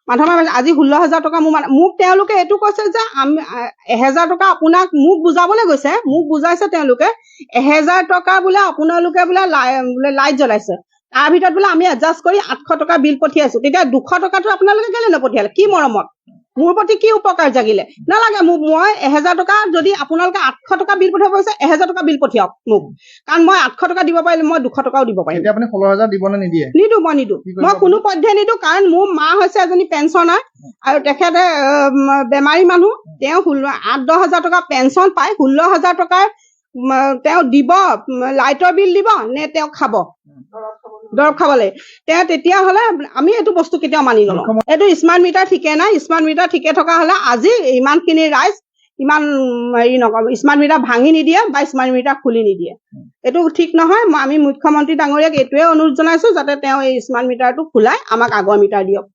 মাধৱমাই আজি 16,000 টকা মোক তেওঁলোকে এইটো কৈছে যে 1,000 টকা আপোনাক মোক বুজাবলৈ গৈছে, মোক বুজাইছে তেওঁলোকে 1,000 টকা বোলে আপোনালোকে বোলে লাইট জ্বলাইছে, তাৰ ভিতৰত বোলে আমি এডজাষ্ট কৰি 800 টকা বিল পঠিয়াইছো। তেতিয়া 200 টকাটো আপোনালোকে কেলে নপঠিয়ালে? কি মৰমত? মোৰ প্ৰতি কি উপকাৰ জাগিলে? নালাগে মোক, মই 1,000 টকা যদি আপোনালোকে 800 টকা বিল পঠিয়াব পাৰিছে 1,000 টকা বিল পঠিয়াওক মোক, কাৰণ মই 800 টকা দিব পাৰিলে মই 200 টকাও দিব পাৰিম। আপুনি 16,000 দিব নে নিদিয়ে? নিদো, মই নিদো, মই কোনো পধ্যে নিদো, কাৰণ মোৰ মা হৈছে এজনী পেঞ্চনাৰ আৰু তেখেতে বেমাৰী মানুহ। তেওঁ 8-10 হাজাৰ টকা পেঞ্চন পায়, 16,000 টকাৰ তেওঁ দিব, লাইটৰ বিল দিব নে তেওঁ খাব, দৰৱ খাব লাগে। তেতিয়াহ'লে আমি এইটো বস্তু কেতিয়াও মানি নলওঁ। এইটো স্মাৰ্ট মিটাৰ ঠিকে নাই। স্মাৰ্ট মিটাৰ ঠিকে থকা হ'লে আজি ইমানখিনি ৰাইজ ইমান হেৰি নকৰে, স্মাৰ্ট মিটাৰ ভাঙি নিদিয়ে বা স্মাৰ্ট মিটাৰ খুলি নিদিয়ে। এইটো ঠিক নহয়। আমি মুখ্যমন্ত্ৰী ডাঙৰীয়াক এইটোৱে অনুৰোধ জনাইছো যাতে তেওঁ এই স্মাৰ্ট মিটাৰটো খোলাই আমাক আগৰ মিটাৰ দিয়ক।